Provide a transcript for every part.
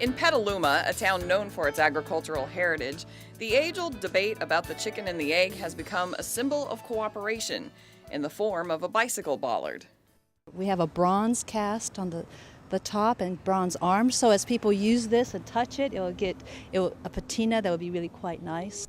In Petaluma, a town known for its agricultural heritage, the age-old debate about the chicken and the egg has become a symbol of cooperation in the form of a bicycle bollard. We have a bronze cast on the top and bronze arms, so as people use this and touch it, it'll get a patina that will be really quite nice.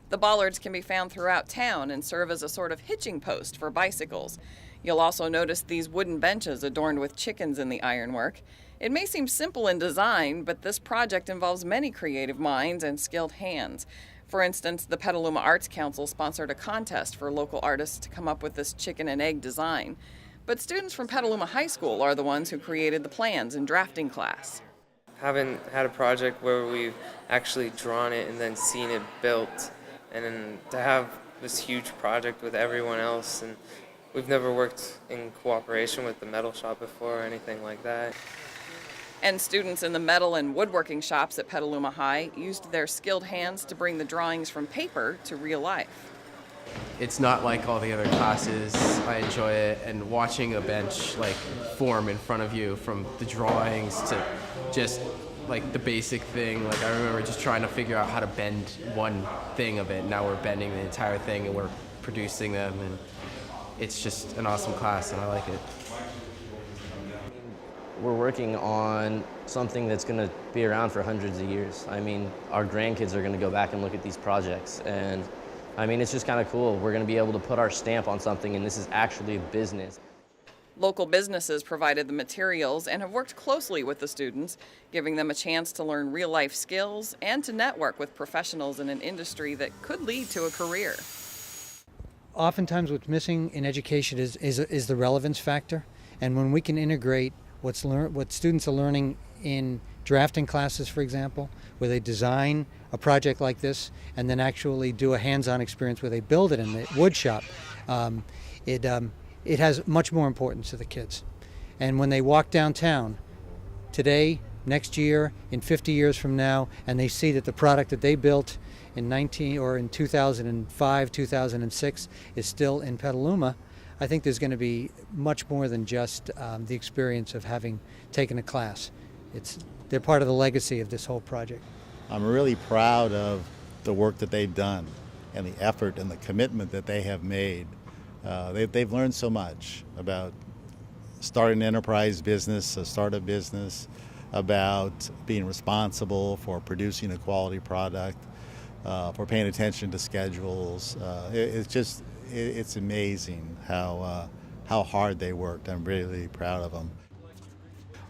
The bollards can be found throughout town and serve as a sort of hitching post for bicycles. You'll also notice these wooden benches adorned with chickens in the ironwork. It may seem simple in design, but this project involves many creative minds and skilled hands. For instance, the Petaluma Arts Council sponsored a contest for local artists to come up with this chicken and egg design. But students from Petaluma High School are the ones who created the plans in drafting class. Haven't had a project where we've actually drawn it and then seen it built, and then to have this huge project with everyone else, and we've never worked in cooperation with the metal shop before or anything like that. And students in the metal and woodworking shops at Petaluma High used their skilled hands to bring the drawings from paper to real life. It's not like all the other classes. I enjoy it, and watching a bench form in front of you, from the drawings to just the basic thing. I remember just trying to figure out how to bend one thing of it. Now we're bending the entire thing and we're producing them, and it's just an awesome class and I like it. We're working on something that's going to be around for hundreds of years. I mean, our grandkids are going to go back and look at these projects, and I mean, it's just kind of cool. We're going to be able to put our stamp on something, and this is actually a business. Local businesses provided the materials and have worked closely with the students, giving them a chance to learn real-life skills and to network with professionals in an industry that could lead to a career. Oftentimes what's missing in education is the relevance factor, and when we can integrate what students are learning in drafting classes, for example, where they design a project like this and then actually do a hands-on experience where they build it in the wood shop, it has much more importance to the kids. And when they walk downtown today, next year, in 50 years from now, and they see that the product that they built in 2005, 2006 is still in Petaluma, I think there's going to be much more than just the experience of having taken a class. They're part of the legacy of this whole project. I'm really proud of the work that they've done and the effort and the commitment that they have made. They've learned so much about starting an enterprise business, a startup business, about being responsible for producing a quality product, for paying attention to schedules. It's amazing how hard they worked. I'm really proud of them.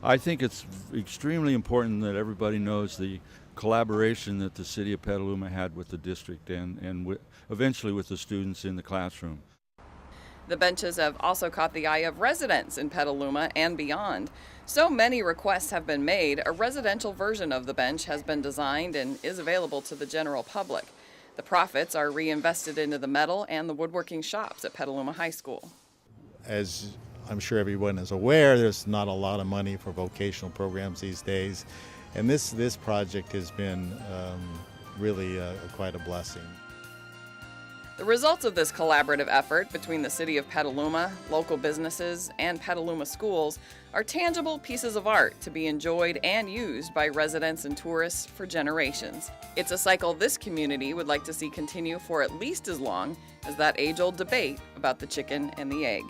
I think it's extremely important that everybody knows the collaboration that the city of Petaluma had with the district and eventually with the students in the classroom. The benches have also caught the eye of residents in Petaluma and beyond. So many requests have been made, a residential version of the bench has been designed and is available to the general public. The profits are reinvested into the metal and the woodworking shops at Petaluma High School. As I'm sure everyone is aware, there's not a lot of money for vocational programs these days, and this project has been really quite a blessing. The results of this collaborative effort between the city of Petaluma, local businesses, and Petaluma schools are tangible pieces of art to be enjoyed and used by residents and tourists for generations. It's a cycle this community would like to see continue for at least as long as that age-old debate about the chicken and the egg.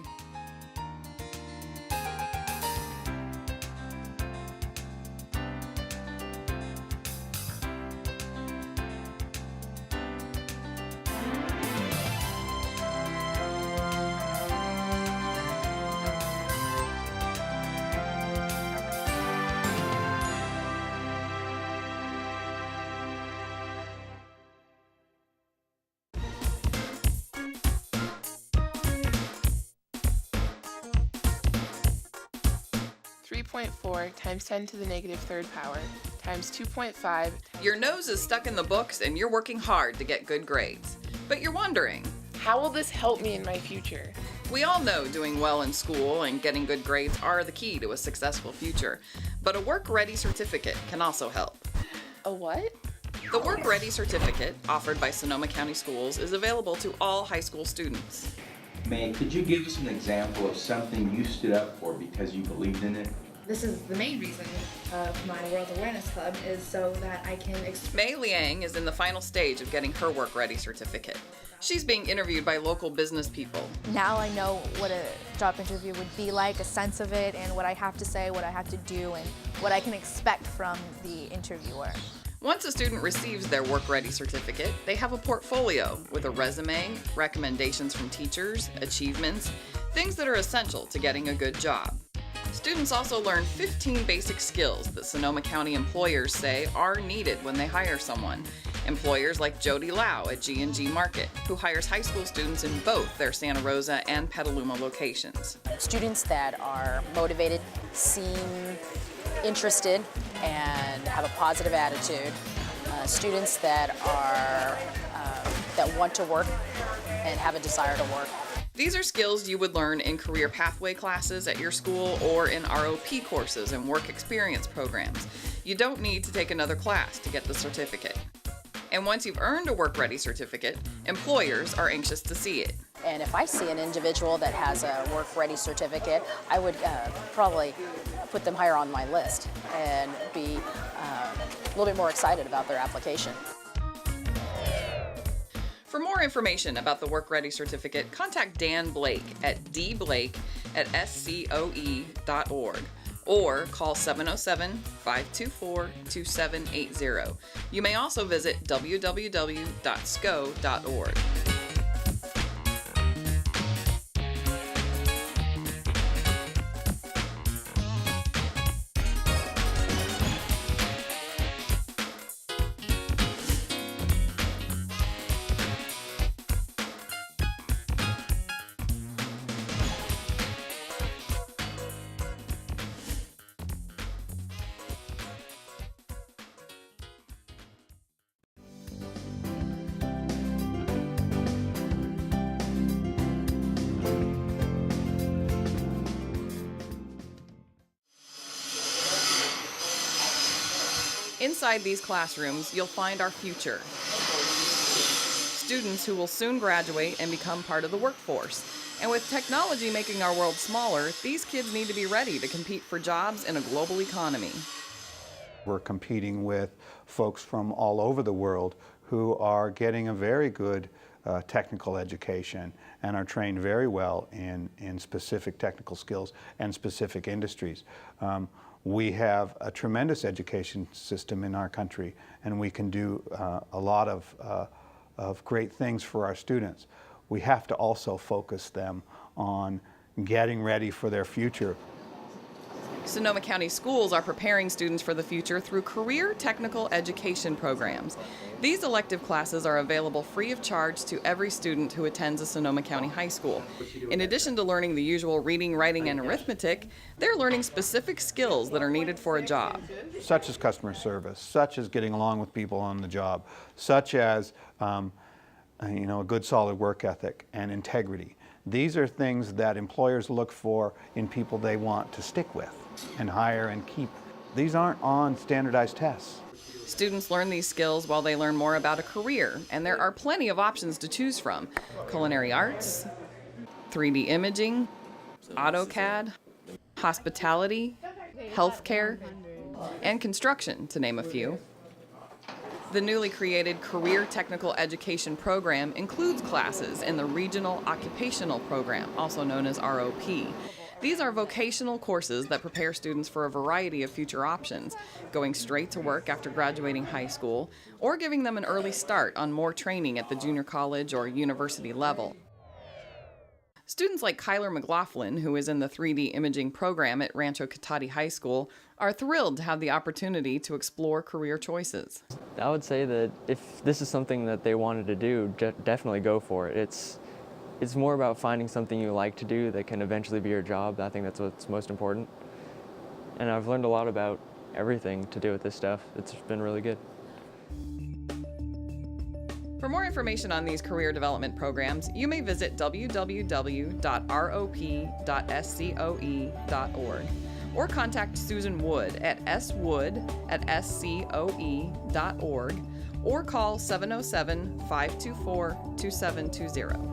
.4 times 10 to the negative third power times 2.5. Your nose is stuck in the books and you're working hard to get good grades. But you're wondering, how will this help me in my future? We all know doing well in school and getting good grades are the key to a successful future. But a work-ready certificate can also help. A what? The Work-Ready certificate, offered by Sonoma County Schools, is available to all high school students. May, could you give us an example of something you stood up for because you believed in it? This is the main reason of my World Awareness Club, is so that I can Mei Liang is in the final stage of getting her Work Ready certificate. She's being interviewed by local business people. Now I know what a job interview would be like, a sense of it, and what I have to say, what I have to do, and what I can expect from the interviewer. Once a student receives their Work Ready certificate, they have a portfolio with a resume, recommendations from teachers, achievements, things that are essential to getting a good job. Students also learn 15 basic skills that Sonoma County employers say are needed when they hire someone. Employers like Jody Lau at G&G Market, who hires high school students in both their Santa Rosa and Petaluma locations. Students that are motivated, seem interested, and have a positive attitude. Students that are that want to work and have a desire to work. These are skills you would learn in career pathway classes at your school or in ROP courses and work experience programs. You don't need to take another class to get the certificate. And once you've earned a Work Ready certificate, employers are anxious to see it. And if I see an individual that has a Work Ready certificate, I would probably put them higher on my list and be a little bit more excited about their application. For more information about the Work Ready certificate, contact Dan Blake at dblake@scoe.org or call 707-524-2780. You may also visit www.sco.org. Inside these classrooms, you'll find our future. Students who will soon graduate and become part of the workforce. And with technology making our world smaller, these kids need to be ready to compete for jobs in a global economy. We're competing with folks from all over the world who are getting a very good technical education and are trained very well in specific technical skills and specific industries. We have a tremendous education system in our country, and we can do a lot of great things for our students. We have to also focus them on getting ready for their future. Sonoma County schools are preparing students for the future through career technical education programs. These elective classes are available free of charge to every student who attends a Sonoma County high school. In addition to learning the usual reading, writing, and arithmetic, they're learning specific skills that are needed for a job. Such as customer service, such as getting along with people on the job, such as a good solid work ethic and integrity. These are things that employers look for in people they want to stick with and hire and keep. These aren't on standardized tests. Students learn these skills while they learn more about a career, and there are plenty of options to choose from. Culinary arts, 3D imaging, AutoCAD, hospitality, healthcare, and construction, to name a few. The newly created Career Technical Education Program includes classes in the Regional Occupational Program, also known as ROP. These are vocational courses that prepare students for a variety of future options, going straight to work after graduating high school, or giving them an early start on more training at the junior college or university level. Students like Kyler McLaughlin, who is in the 3D imaging program at Rancho Cotati High School, are thrilled to have the opportunity to explore career choices. I would say that if this is something that they wanted to do, definitely go for it. It's more about finding something you like to do that can eventually be your job. I think that's what's most important. And I've learned a lot about everything to do with this stuff. It's been really good. For more information on these career development programs, you may visit www.rop.scoe.org or contact Susan Wood at swood@scoe.org or call 707-524-2720.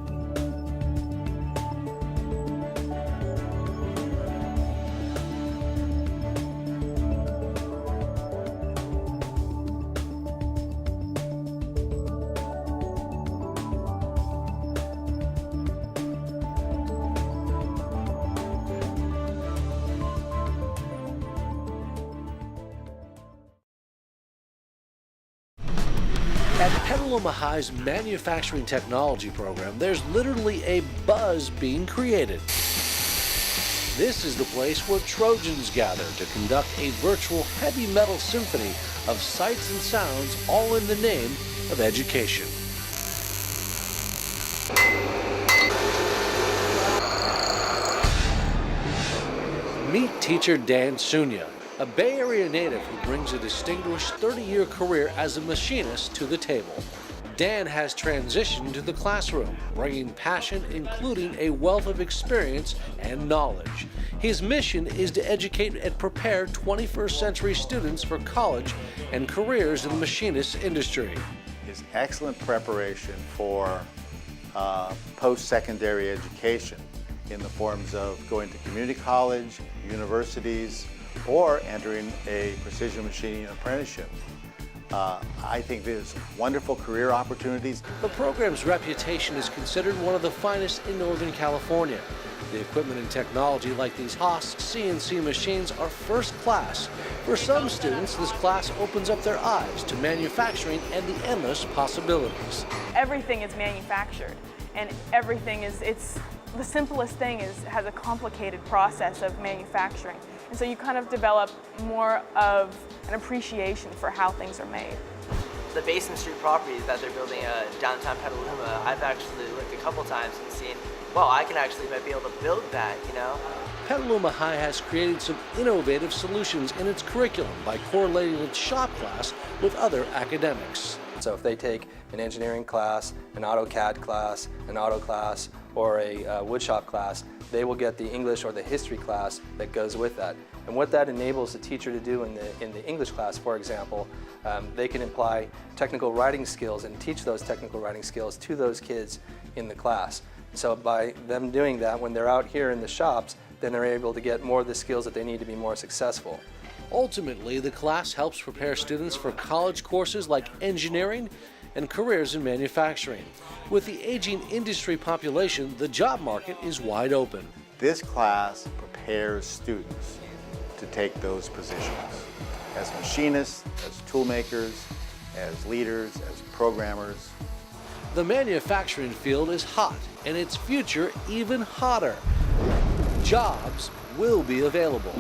At Petaluma High's Manufacturing Technology program, there's literally a buzz being created. This is the place where Trojans gather to conduct a virtual heavy metal symphony of sights and sounds, all in the name of education. Meet teacher Dan Sunya, a Bay Area native who brings a distinguished 30-year career as a machinist to the table. Dan has transitioned to the classroom, bringing passion, including a wealth of experience and knowledge. His mission is to educate and prepare 21st century students for college and careers in the machinist industry. His excellent preparation for post-secondary education in the forms of going to community college, universities, or entering a precision machining apprenticeship. I think there's wonderful career opportunities. The program's reputation is considered one of the finest in Northern California. The equipment and technology like these Haas CNC machines are first class. For some students, this class opens up their eyes to manufacturing and the endless possibilities. Everything is manufactured, and everything it's the simplest thing has a complicated process of manufacturing. And so you kind of develop more of an appreciation for how things are made. The Basin Street properties that they're building downtown Petaluma, I've actually looked a couple times and seen, well, I can actually might be able to build that, you know? Petaluma High has created some innovative solutions in its curriculum by correlating its shop class with other academics. So if they take an engineering class, an AutoCAD class, an auto class, or a woodshop class, they will get the English or the history class that goes with that. And what that enables the teacher to do in the English class, for example, they can apply technical writing skills and teach those technical writing skills to those kids in the class. So by them doing that, when they're out here in the shops, then they're able to get more of the skills that they need to be more successful. Ultimately, the class helps prepare students for college courses like engineering and careers in manufacturing. With the aging industry population, the job market is wide open. This class prepares students to take those positions as machinists, as tool makers, as leaders, as programmers. The manufacturing field is hot, and its future even hotter. Jobs will be available.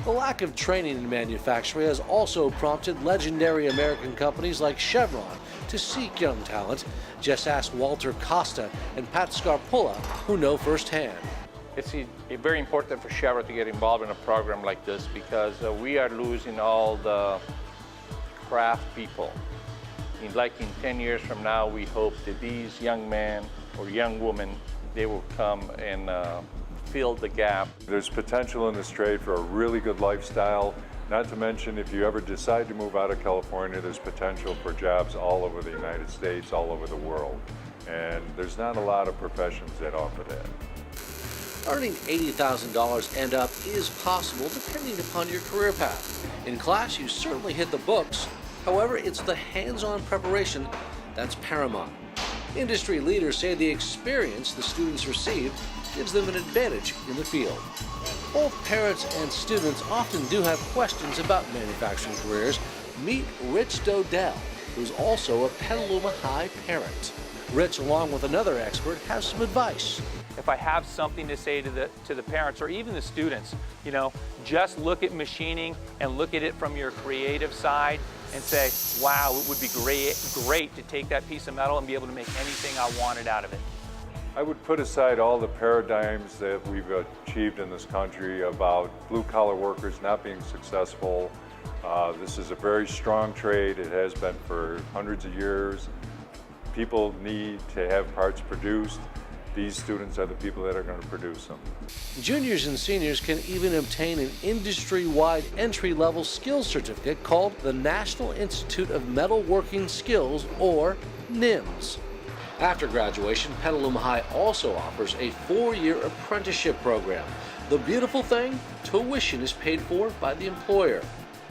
The lack of training in manufacturing has also prompted legendary American companies like Chevron to seek young talent. Just ask Walter Costa and Pat Scarpulla, who know firsthand. It's very important for Chevron to get involved in a program like this because we are losing all the craft people. In 10 years from now, we hope that these young men or young women, they will come and fill the gap. There's potential in this trade for a really good lifestyle. Not to mention, if you ever decide to move out of California, there's potential for jobs all over the United States, all over the world. And there's not a lot of professions that offer that. Earning $80,000 and up is possible depending upon your career path. In class, you certainly hit the books. However, it's the hands-on preparation that's paramount. Industry leaders say the experience the students receive gives them an advantage in the field. Both parents and students often do have questions about manufacturing careers. Meet Rich Dodell, who's also a Petaluma High parent. Rich, along with another expert, has some advice. If I have something to say to the parents or even the students, you know, just look at machining and look at it from your creative side and say, wow, it would be great to take that piece of metal and be able to make anything I wanted out of it. I would put aside all the paradigms that we've achieved in this country about blue-collar workers not being successful. This is a very strong trade. It has been for hundreds of years. People need to have parts produced. These students are the people that are going to produce them. Juniors and seniors can even obtain an industry-wide entry-level skills certificate called the National Institute of Metalworking Skills, or NIMS. After graduation, Petaluma High also offers a 4-year apprenticeship program. The beautiful thing, tuition is paid for by the employer.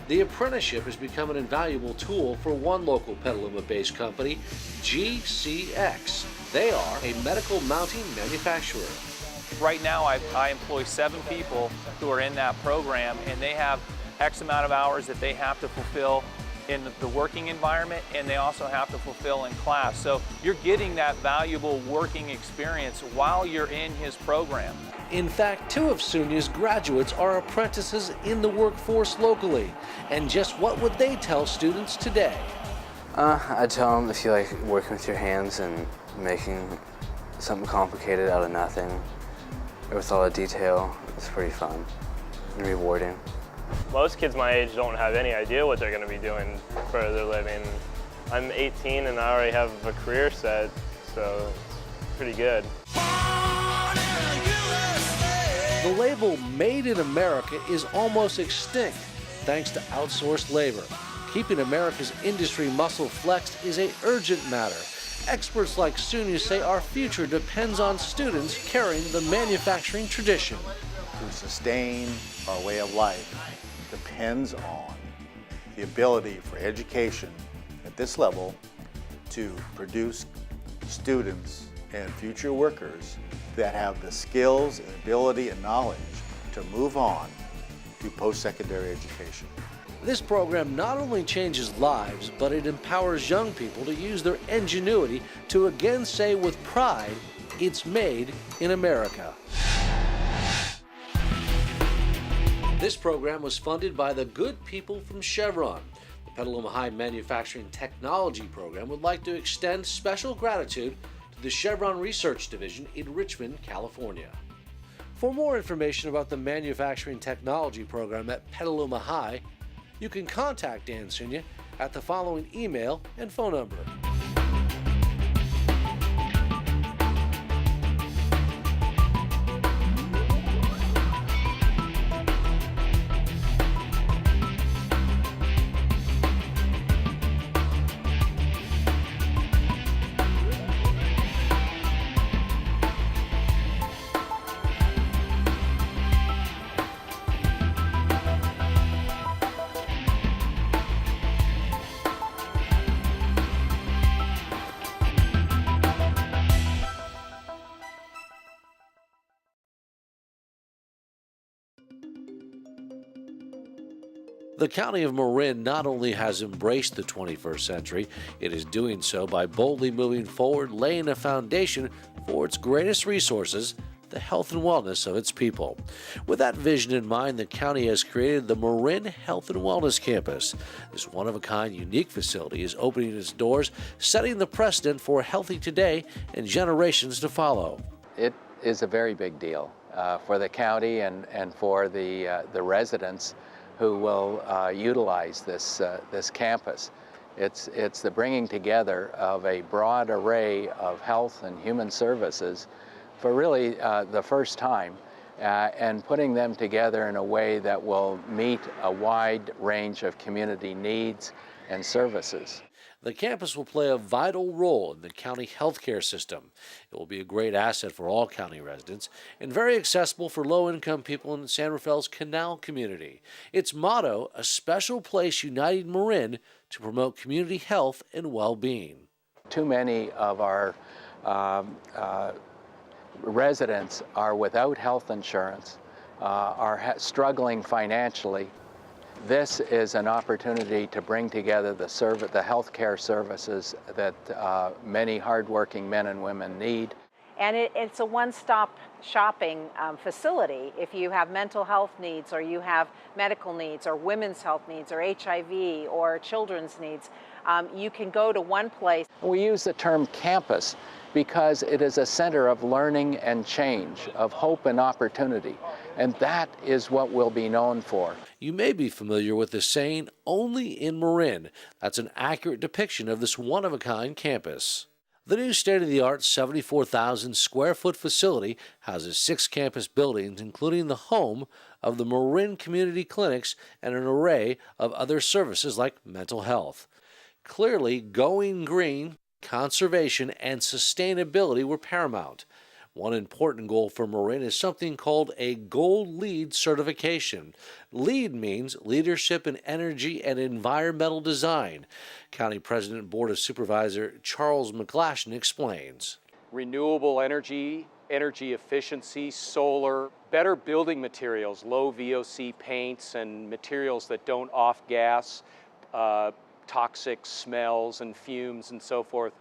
The apprenticeship has become an invaluable tool for one local Petaluma-based company, GCX. They are a medical mounting manufacturer. Right now, I employ 7 people who are in that program, and they have X amount of hours that they have to fulfill in the working environment, and they also have to fulfill in class. So you're getting that valuable working experience while you're in his program. In fact, 2 of SUNY's graduates are apprentices in the workforce locally. And just what would they tell students today? I'd tell them if you like working with your hands and making something complicated out of nothing, with all the detail, it's pretty fun and rewarding. Most kids my age don't have any idea what they're going to be doing for their living. I'm 18 and I already have a career set, so it's pretty good. The label Made in America is almost extinct thanks to outsourced labor. Keeping America's industry muscle flexed is an urgent matter. Experts like SUNY say our future depends on students carrying the manufacturing tradition. To sustain our way of life depends on the ability for education at this level to produce students and future workers that have the skills and ability and knowledge to move on to post-secondary education. This program not only changes lives, but it empowers young people to use their ingenuity to again say with pride, it's made in America. This program was funded by the good people from Chevron. The Petaluma High Manufacturing Technology Program would like to extend special gratitude to the Chevron Research Division in Richmond, California. For more information about the Manufacturing Technology Program at Petaluma High, you can contact Dan Sunya at the following email and phone number. The County of Marin not only has embraced the 21st century, it is doing so by boldly moving forward, laying a foundation for its greatest resources, the health and wellness of its people. With that vision in mind, the county has created the Marin Health and Wellness Campus. This one-of-a-kind, unique facility is opening its doors, setting the precedent for a healthy today and generations to follow. It is a very big deal for the county and for the residents who will utilize this campus. It's the bringing together of a broad array of health and human services for really the first time, and putting them together in a way that will meet a wide range of community needs and services. The campus will play a vital role in the county healthcare system. It will be a great asset for all county residents and very accessible for low-income people in San Rafael's Canal community. Its motto, a special place uniting Marin to promote community health and well-being. Too many of our residents are without health insurance, are struggling financially. This is an opportunity to bring together the healthcare services that many hardworking men and women need. And it's a one-stop shopping facility. If you have mental health needs, or you have medical needs, or women's health needs, or HIV, or children's needs, you can go to one place. We use the term campus because it is a center of learning and change, of hope and opportunity. And that is what we'll be known for. You may be familiar with the saying, only in Marin. That's an accurate depiction of this one-of-a-kind campus. The new state-of-the-art 74,000 square foot facility houses 6 campus buildings, including the home of the Marin Community Clinics and an array of other services like mental health. Clearly, going green, conservation, and sustainability were paramount. One important goal for Marin is something called a Gold LEED certification. LEED means Leadership in Energy and Environmental Design. County President and Board of Supervisor Charles McGlashan explains. Renewable energy, energy efficiency, solar, better building materials, low VOC paints and materials that don't off-gas, toxic smells and fumes and so forth.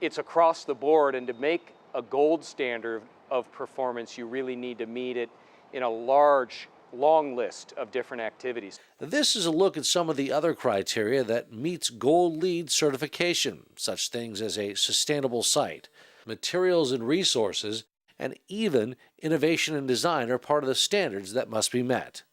It's across the board, and to make a gold standard of performance, you really need to meet it in a long list of different activities. This is a look at some of the other criteria that meets Gold LEED certification, such things as a sustainable site, materials and resources, and even innovation and design are part of the standards that must be met.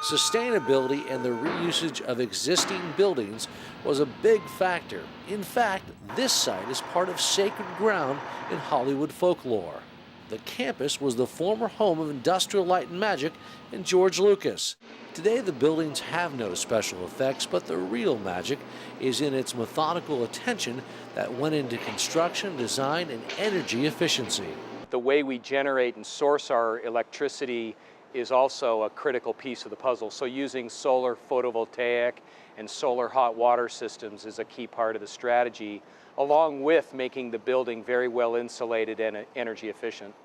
Sustainability and the reusage of existing buildings was a big factor. In fact, this site is part of sacred ground in Hollywood folklore. The campus was the former home of Industrial Light and Magic and George Lucas. Today the buildings have no special effects, but the real magic is in its methodical attention that went into construction, design, and energy efficiency. The way we generate and source our electricity is also a critical piece of the puzzle. So using solar photovoltaic and solar hot water systems is a key part of the strategy, along with making the building very well insulated and energy efficient.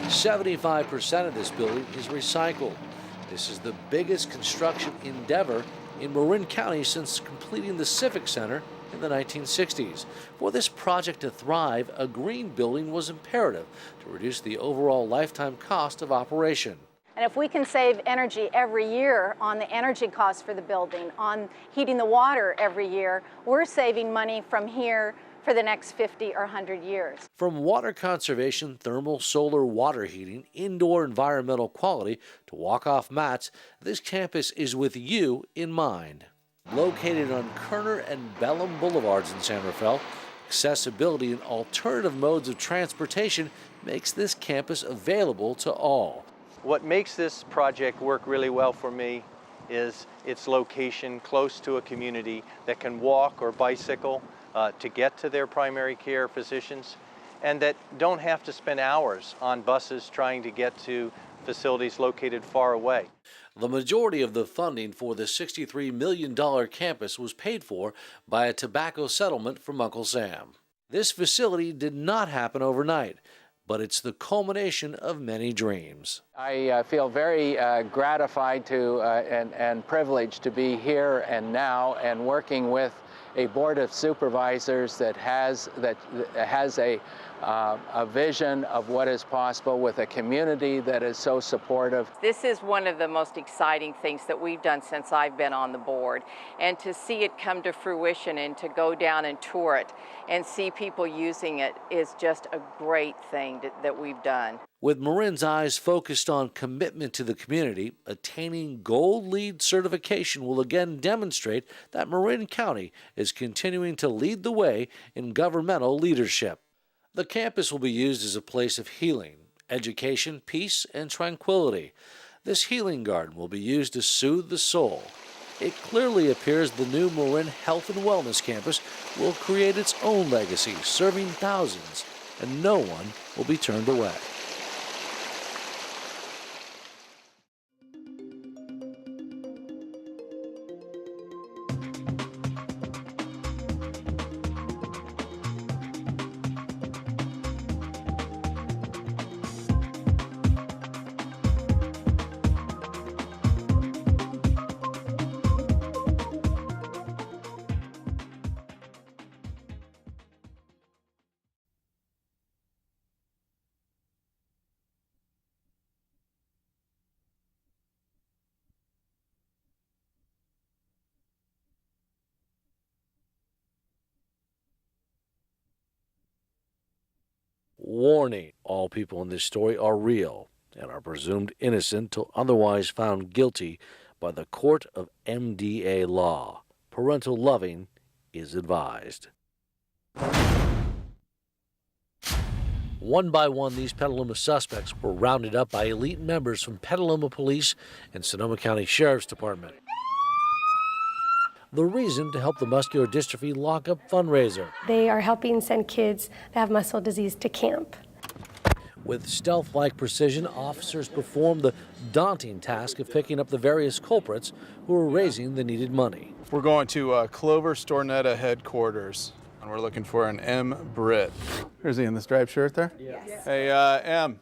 75% of this building is recycled. This is the biggest construction endeavor in Marin County since completing the Civic Center in the 1960s. For this project to thrive, a green building was imperative to reduce the overall lifetime cost of operation. And if we can save energy every year on the energy costs for the building, on heating the water every year, we're saving money from here for the next 50 or 100 years. From water conservation, thermal solar water heating, indoor environmental quality, to walk-off mats, this campus is with you in mind. Located on Kerner and Bellum Boulevards in San Rafael, accessibility and alternative modes of transportation makes this campus available to all. What makes this project work really well for me is its location close to a community that can walk or bicycle to get to their primary care physicians, and that don't have to spend hours on buses trying to get to facilities located far away. The majority of the funding for the $63 million campus was paid for by a tobacco settlement from Uncle Sam. This facility did not happen overnight, but it's the culmination of many dreams. I feel very gratified to and privileged to be here and now and working with a board of supervisors that has a vision of what is possible, with a community that is so supportive. This is one of the most exciting things that we've done since I've been on the board, and to see it come to fruition and to go down and tour it and see people using it is just a great thing that we've done. With Marin's eyes focused on commitment to the community, attaining Gold LEED certification will again demonstrate that Marin County is continuing to lead the way in governmental leadership. The campus will be used as a place of healing, education, peace, and tranquility. This healing garden will be used to soothe the soul. It clearly appears the new Marin Health and Wellness Campus will create its own legacy, serving thousands, and no one will be turned away. Warning, all people in this story are real and are presumed innocent till otherwise found guilty by the court of MDA law. Parental loving is advised. One by one, these Petaluma suspects were rounded up by elite members from Petaluma Police and Sonoma County Sheriff's Department. The reason to help the Muscular Dystrophy Lockup fundraiser. They are helping send kids that have muscle disease to camp. With stealth-like precision, officers performed the daunting task of picking up the various culprits who were raising the needed money. We're going to Clover Stornetta headquarters, and we're looking for an M. Britt. Here's he in the striped shirt there? Yes. Hey, M.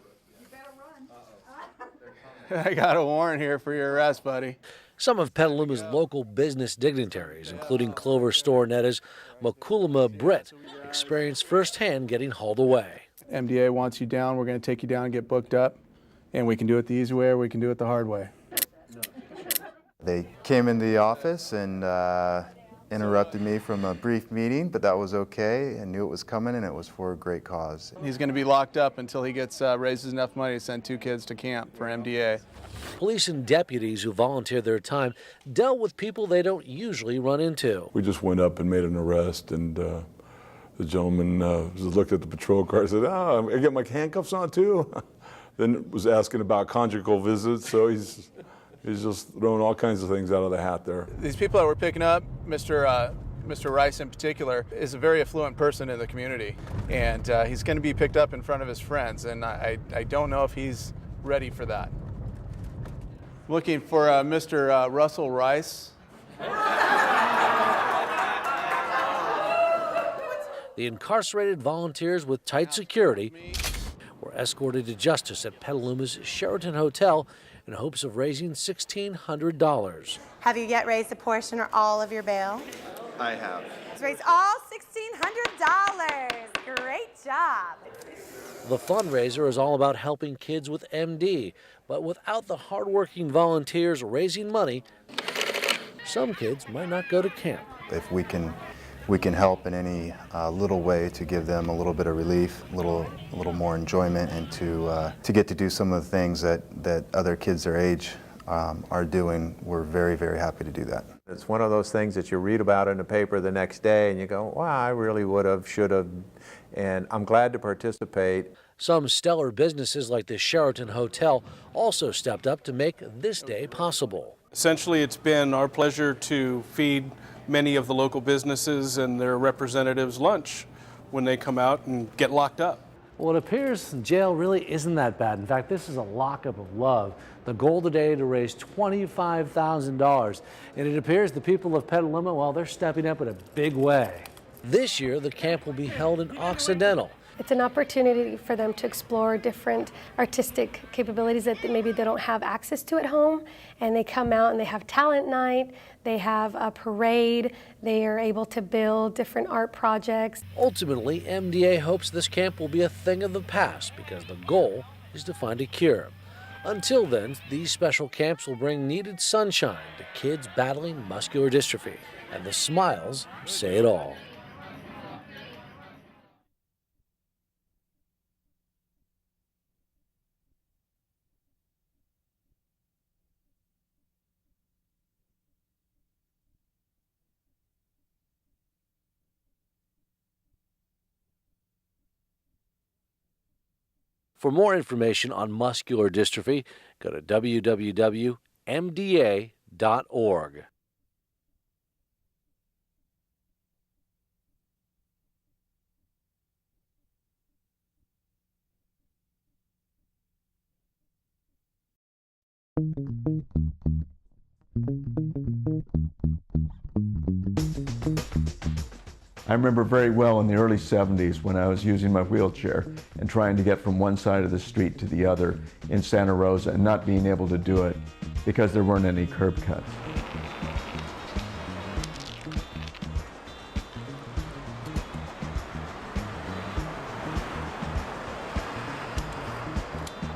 I got a warrant here for your arrest, buddy. Some of Petaluma's local business dignitaries, including Clover store Netta's Muscular Britt, experienced firsthand getting hauled away. MDA wants you down. We're going to take you down and get booked up. And we can do it the easy way or we can do it the hard way. They came into the office and interrupted me from a brief meeting, but that was okay. I knew it was coming and it was for a great cause. He's going to be locked up until he raises enough money to send 2 kids to camp for MDA. Police and deputies who volunteered their time dealt with people they don't usually run into. We just went up and made an arrest, and the gentleman looked at the patrol car and said, "Oh, I get my handcuffs on too?" Then was asking about conjugal visits, so he's just throwing all kinds of things out of the hat there. These people that we're picking up, Mr. Rice in particular, is a very affluent person in the community, and he's going to be picked up in front of his friends, and I don't know if he's ready for that. Looking for Mr. Russell Rice. The incarcerated volunteers with tight security were escorted to justice at Petaluma's Sheraton Hotel in hopes of raising $1,600. Have you yet raised a portion or all of your bail? I have. Let's raise all $1,600. Great job. The fundraiser is all about helping kids with MD, but without the hardworking volunteers raising money, some kids might not go to camp. If we can help in any little way to give them a little bit of relief, a little more enjoyment, and to get to do some of the things that other kids their age are doing, we're very, very happy to do that. It's one of those things that you read about in the paper the next day and you go, wow, I really would have, should have, and I'm glad to participate. Some stellar businesses like the Sheraton Hotel also stepped up to make this day possible. Essentially, it's been our pleasure to feed many of the local businesses and their representatives lunch when they come out and get locked up. Well, it appears jail really isn't that bad. In fact, this is a lockup of love. The goal today to raise $25,000. And it appears the people of Petaluma, well, they're stepping up in a big way. This year, the camp will be held in Occidental. It's an opportunity for them to explore different artistic capabilities that maybe they don't have access to at home. And they come out and they have talent night, they have a parade, they are able to build different art projects. Ultimately, MDA hopes this camp will be a thing of the past because the goal is to find a cure. Until then, these special camps will bring needed sunshine to kids battling muscular dystrophy. And the smiles say it all. For more information on muscular dystrophy, go to www.mda.org. I remember very well in the early 70s when I was using my wheelchair and trying to get from one side of the street to the other in Santa Rosa and not being able to do it because there weren't any curb cuts.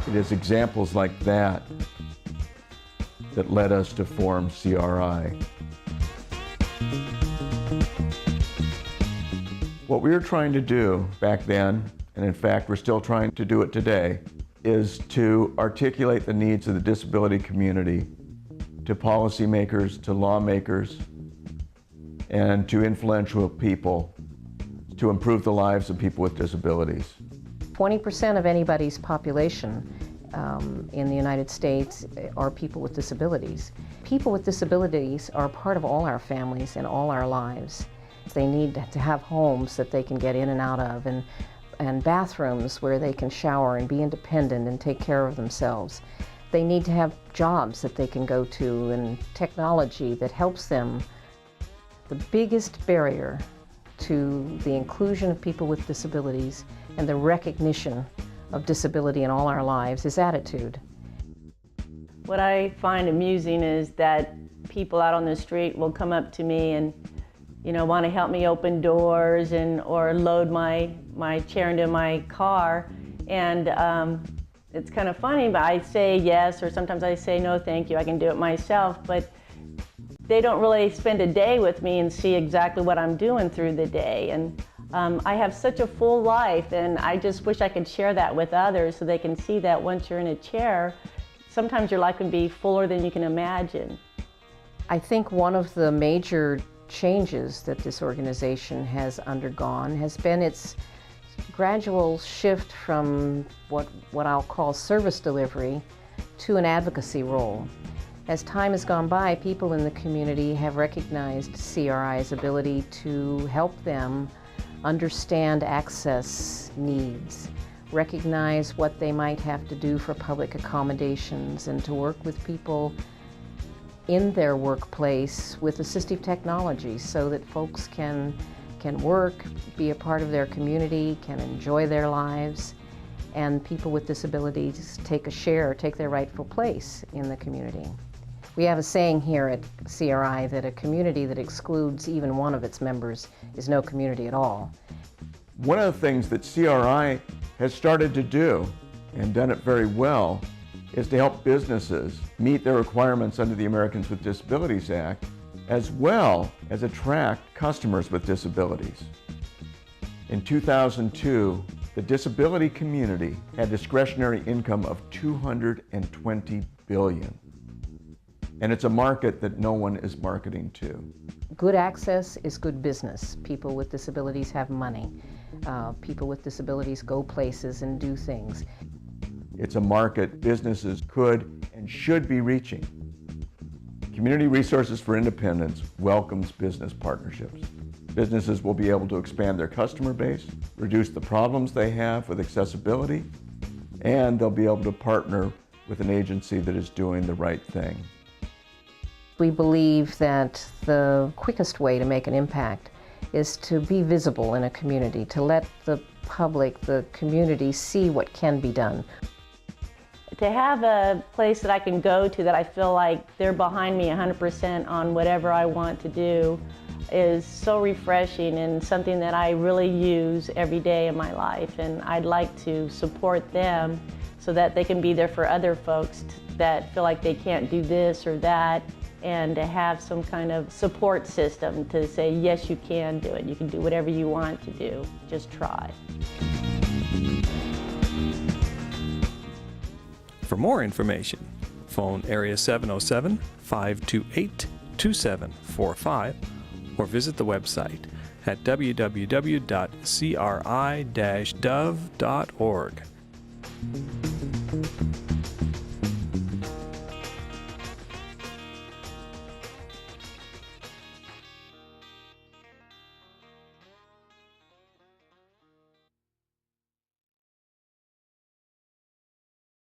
It is examples like that that led us to form CRI. What we were trying to do back then, and in fact we're still trying to do it today, is to articulate the needs of the disability community to policymakers, to lawmakers, and to influential people to improve the lives of people with disabilities. 20% of anybody's population in the United States are people with disabilities. People with disabilities are part of all our families and all our lives. They need to have homes that they can get in and out of, and bathrooms where they can shower and be independent and take care of themselves. They need to have jobs that they can go to and technology that helps them. The biggest barrier to the inclusion of people with disabilities and the recognition of disability in all our lives is attitude. What I find amusing is that people out on the street will come up to me and, you know, want to help me open doors and or load my chair into my car. And it's kind of funny, but I say yes, or sometimes I say no, thank you, I can do it myself. But they don't really spend a day with me and see exactly what I'm doing through the day. And I have such a full life, and I just wish I could share that with others so they can see that once you're in a chair, sometimes your life can be fuller than you can imagine. I think one of the major changes that this organization has undergone has been its gradual shift from what I'll call service delivery to an advocacy role. As time has gone by, people in the community have recognized CRI's ability to help them understand access needs, recognize what they might have to do for public accommodations, and to work with people in their workplace with assistive technology so that folks can work, be a part of their community, can enjoy their lives, and people with disabilities take their rightful place in the community. We have a saying here at CRI that a community that excludes even one of its members is no community at all. One of the things that CRI has started to do, and done it very well, is to help businesses meet their requirements under the Americans with Disabilities Act, as well as attract customers with disabilities. In 2002, the disability community had discretionary income of $220 billion. And it's a market that no one is marketing to. Good access is good business. People with disabilities have money. People with disabilities go places and do things. It's a market businesses could and should be reaching. Community Resources for Independence welcomes business partnerships. Businesses will be able to expand their customer base, reduce the problems they have with accessibility, and they'll be able to partner with an agency that is doing the right thing. We believe that the quickest way to make an impact is to be visible in a community, to let the public, the community, see what can be done. To have a place that I can go to that I feel like they're behind me 100% on whatever I want to do is so refreshing and something that I really use every day in my life. And I'd like to support them so that they can be there for other folks that feel like they can't do this or that, and to have some kind of support system to say, yes, you can do it. You can do whatever you want to do. Just try. For more information, phone area 707-528-2745 or visit the website at www.cri-dove.org.